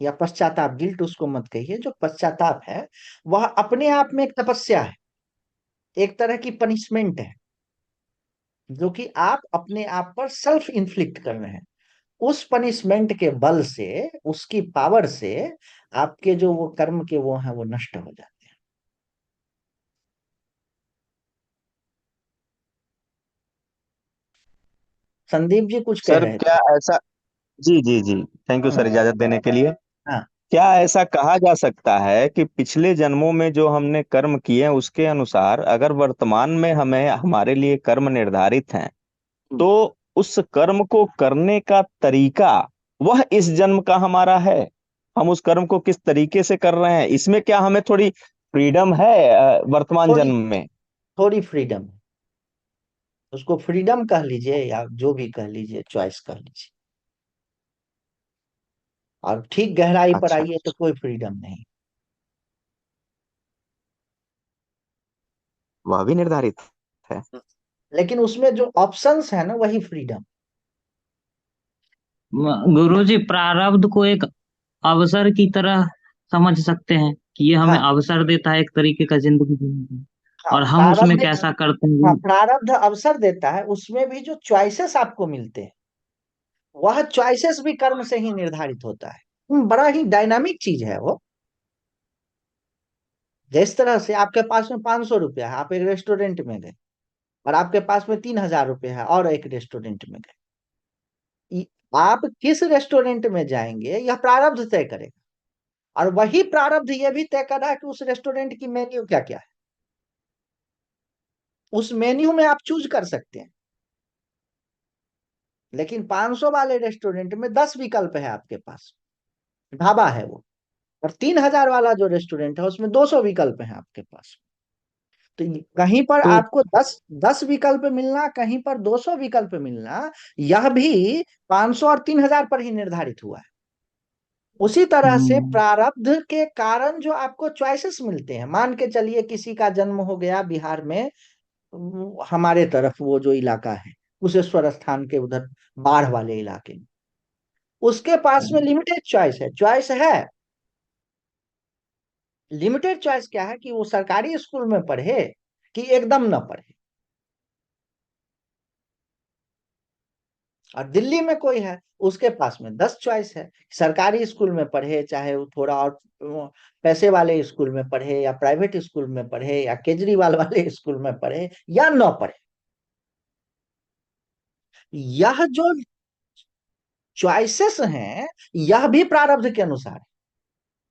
या पश्चाताप, गिल्ट उसको मत कहिए, जो पश्चाताप है वह अपने आप में एक तपस्या है, एक तरह की पनिशमेंट है, जो कि आप अपने आप पर सेल्फ इन्फ्लिक्ट कर रहे हैं। उस पनिशमेंट के बल से, उसकी पावर से आपके जो वो कर्म के वो हैं वो नष्ट हो जाते हैं। संदीप जी कुछ कह सर रहे थे। क्या ऐसा, जी जी जी, थैंक यू हाँ सर इजाजत देने के लिए। हाँ। क्या ऐसा कहा जा सकता है कि पिछले जन्मों में जो हमने कर्म किए हैं उसके अनुसार अगर वर्तमान में हमें हमारे लिए कर्म निर्धारित हैं, हम्म, तो उस कर्म को करने का तरीका वह इस जन्म का हमारा है? हम उस कर्म को किस तरीके से कर रहे हैं, इसमें क्या हमें थोड़ी फ्रीडम है वर्तमान थोड़ी, जन्म में? थोड़ी फ्रीडम है। उसको फ्रीडम कह लीजिए या जो भी कह लीजिए, चॉइस कह लीजिए। और ठीक गहराई पर अच्छा, आइए तो कोई फ्रीडम नहीं। वह भी निर्धारित है। लेकिन उसमें जो ऑप्शंस है ना, वही फ्रीडम। गुरुजी प्रारब्ध को एक अवसर की तरह समझ सकते हैं कि ये हमें हाँ अवसर देता है एक तरीके का जिंदगी जीने का, हाँ, और हम उसमें प्रारब्ध, कैसा करते हैं हाँ वो। प्रारब्ध अवसर देता है, उसमें भी जो चॉइसेस आपको मिलते हैं, वह चॉइसेस भी कर्म से ही निर्धारित होता है। बड़ा ही डायनामिक चीज है वो। जिस तरह से आपके पास में 500 रुपया है, आप एक रेस्टोरेंट में गए, और आपके पास में 3000 रुपये है और एक रेस्टोरेंट में गए, आप किस रेस्टोरेंट में जाएंगे यह प्रारब्ध तय करेगा। और वही प्रारब्ध यह भी तय कर रहा है कि उस रेस्टोरेंट की मेन्यू क्या क्या है। उस मेन्यू में आप चूज कर सकते हैं। लेकिन 500 वाले रेस्टोरेंट में 10 विकल्प है आपके पास, ढाबा है वो। और 3000 वाला जो रेस्टोरेंट है उसमें 200 विकल्प है आपके पास। तो कहीं पर तो आपको 10 विकल्प मिलना, कहीं पर 200 विकल्प मिलना, यह भी 500 और 3000 पर ही निर्धारित हुआ है। उसी तरह से हम्म। प्रारब्ध के कारण जो आपको चॉइसेस मिलते हैं, मान के चलिए किसी का जन्म हो गया बिहार में, हमारे तरफ वो जो इलाका है कुशेश्वर स्थान के उधर, बाढ़ वाले इलाके में, उसके पास में लिमिटेड चॉइस है, चॉइस है लिमिटेड चॉइस क्या है कि वो सरकारी स्कूल में पढ़े कि एकदम न पढ़े। और दिल्ली में कोई है, उसके पास में 10 चॉइस है, सरकारी स्कूल में पढ़े, चाहे वो थोड़ा और पैसे वाले स्कूल में पढ़े, या प्राइवेट स्कूल में पढ़े, या केजरीवाल वाले स्कूल में पढ़े, या न पढ़े। यह जो चॉइसेस हैं, यह भी प्रारब्ध के अनुसार है,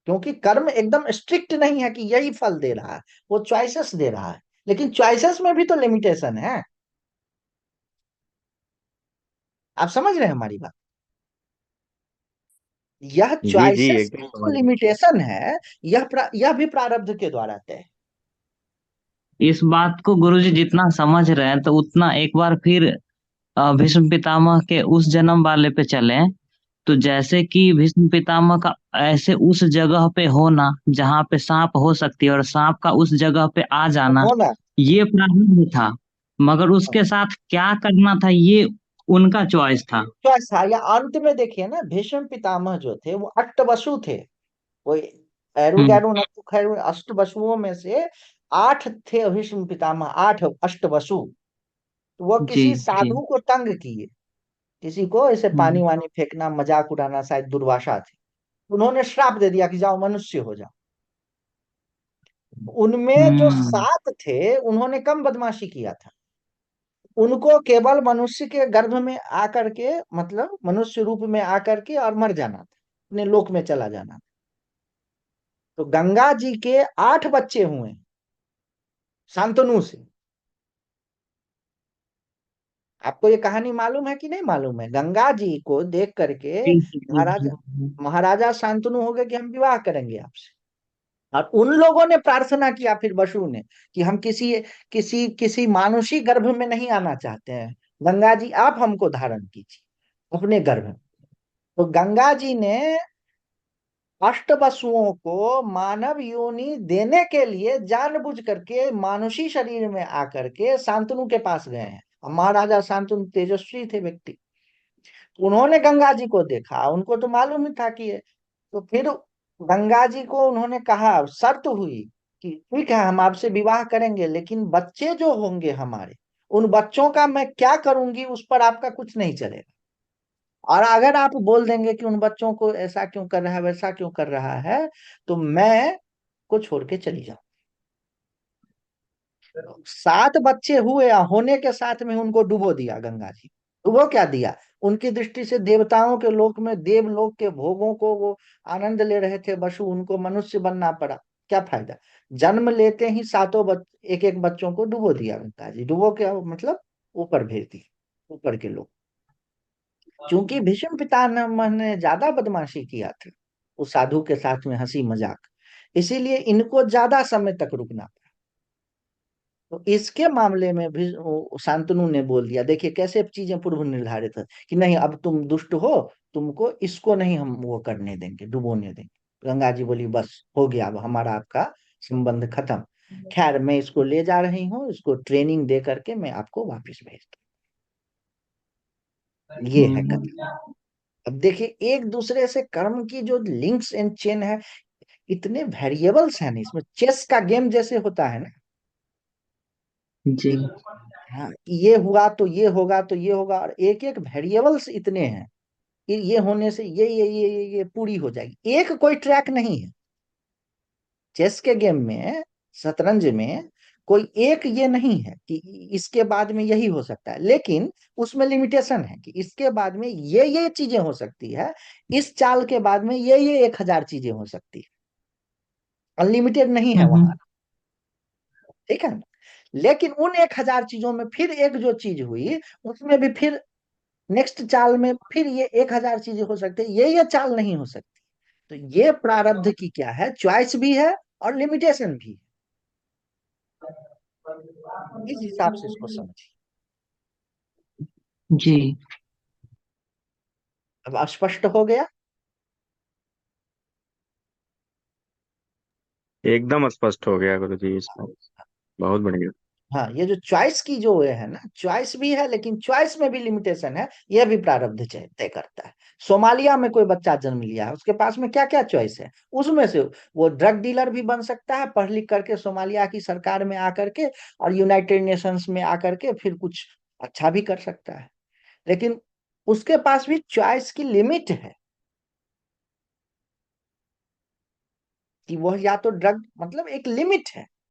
क्योंकि कर्म एकदम स्ट्रिक्ट नहीं है कि यही फल दे रहा है, वो चॉइसेस दे रहा है। लेकिन चॉइसेस में भी तो लिमिटेशन है। आप समझ रहे हैं हमारी बात? यह जी जी, चॉइसेस एकदम में जो समझ रहा हूँ। लिमिटेशन है, यह भी प्रारब्ध के द्वारा तय है। इस बात को गुरुजी जितना समझ रहे हैं तो उतना एक बार फिर भीष्म पितामह के उस जन्म वाले पे चलें। तो जैसे कि भीष्म पितामह का ऐसे उस जगह पे होना जहाँ पे सांप हो सकती है और सांप का उस जगह पे आ जाना, होना ये प्रारंभ था। मगर उसके साथ क्या करना था ये उनका चॉइस था। चॉइस था। या अंत में देखिए ना, भीष्म पितामह जो थे वो अष्टवसु थे। वो एरु हम्म। गैरु नपुं खैरु अष्टवसुओं में से 8 थे भीष्म पितामह, 8 अष्टवसु। तो वो जी किसी जी। साधु को तंग किए, किसी को ऐसे पानी हम्म वानी फेंकना, मजाक उड़ाना, शायद दुर्वासा थे। उन्होंने श्राप दे दिया कि जाओ मनुष्य हो जाओ। उनमें जो हम्म। 7 थे, उन्होंने कम बदमाशी किया था। उनको केवल मनुष्य के गर्भ में आकर के, मतलब मनुष्य रूप में आकर के और मर जाना था, अपने लोक में चला जाना था। तो गंगा जी के 8 बच्चे हुए शांतनु से। आपको ये कहानी मालूम है कि नहीं मालूम है? गंगा जी को देख करके जी जी जी। महाराजा महाराजा शांतनु हो गए कि हम विवाह करेंगे आपसे। और उन लोगों ने प्रार्थना किया फिर बसु ने कि हम किसी किसी किसी मानुषी गर्भ में नहीं आना चाहते हैं, गंगा जी आप हमको धारण कीजिए अपने गर्भ में। तो गंगा जी ने अष्टवसुओं को मानव योनि देने के लिए जानबूझ करके मानुषी शरीर में आकर के शांतनु के पास गए हैं। अब महाराजा शांतनु तेजस्वी थे व्यक्ति, उन्होंने गंगा जी को देखा, उनको तो मालूम ही था कि ये। तो फिर गंगा जी को उन्होंने कहा, शर्त हुई कि ठीक है हम आपसे विवाह करेंगे, लेकिन बच्चे जो होंगे हमारे, उन बच्चों का मैं क्या करूंगी उस पर आपका कुछ नहीं चलेगा। और अगर आप बोल देंगे कि उन बच्चों को ऐसा क्यों कर रहा है, वैसा क्यों कर रहा है, तो मैं को छोड़ के चली जाऊं। 7 बच्चे हुए, या होने के साथ में उनको डुबो दिया गंगा जी। डुबो क्या दिया? उनकी दृष्टि से देवताओं के लोक में देवलोक के भोगों को वो आनंद ले रहे थे बसु, उनको मनुष्य बनना पड़ा। क्या फायदा? जन्म लेते ही सातों एक एक बच्चों को डुबो दिया गंगा जी। डुबो क्या मतलब? ऊपर भेज दी, ऊपर के लोग। क्योंकि भीष्म पितामह ने ज्यादा बदमाशी किया था उस साधु के साथ में, हंसी मजाक, इसीलिए इनको ज्यादा समय तक रुकना पड़ा। तो इसके मामले में भी शांतनु ने बोल दिया, देखिए कैसे चीजें पूर्व निर्धारित है कि नहीं अब तुम दुष्ट हो, तुमको इसको नहीं हम वो करने देंगे, डुबोने देंगे। गंगा जी बोली बस हो गया, अब हमारा आपका संबंध खत्म। खैर मैं इसको ले जा रही हूँ, इसको ट्रेनिंग दे करके मैं आपको वापस भेज दूँ। ये है हम्म। कथा। अब देखिए एक दूसरे से कर्म की जो लिंक्स एंड चेन है, इतने वेरिएबल्स हैं ना इसमें, चेस का गेम जैसे होता है ना। जी। हाँ, ये हुआ तो ये होगा, तो ये होगा, और एक एक वेरिएबल्स इतने हैं कि ये होने से ये पूरी हो जाएगी। एक कोई ट्रैक नहीं है चेस के गेम में, शतरंज में कोई एक ये नहीं है कि इसके बाद में यही हो सकता है। लेकिन उसमें लिमिटेशन है कि इसके बाद में ये चीजें हो सकती है, इस चाल के बाद में ये 1000 चीजें हो सकती है। अनलिमिटेड नहीं है वहां। हम्म ठीक है ना? लेकिन उन 1000 चीजों में फिर एक जो चीज हुई, उसमें भी फिर नेक्स्ट चाल में फिर ये 1000 चीजें हो सकती है, ये चाल नहीं हो सकती। तो ये प्रारब्ध की क्या है, चॉइस भी है और लिमिटेशन भी है। इस हिसाब से इसको समझिए। जी। अब स्पष्ट हो गया? एकदम स्पष्ट हो गया गुरु जी, इसमें बहुत बढ़िया। हाँ, ये जो चॉइस की जो है ना, चॉइस भी है लेकिन चॉइस में भी लिमिटेशन है, यह भी प्रारब्ध तय करता है। सोमालिया में कोई बच्चा जन्म लिया है, उसके पास में क्या क्या चॉइस है, उसमें से वो ड्रग डीलर भी बन सकता है पढ़ लिख करके सोमालिया की सरकार में आकर के, और यूनाइटेड नेशंस में आकर के फिर कुछ अच्छा भी कर सकता है। लेकिन उसके पास भी चॉइस की लिमिट है, कि वह या तो ड्रग, मतलब एक लिमिट है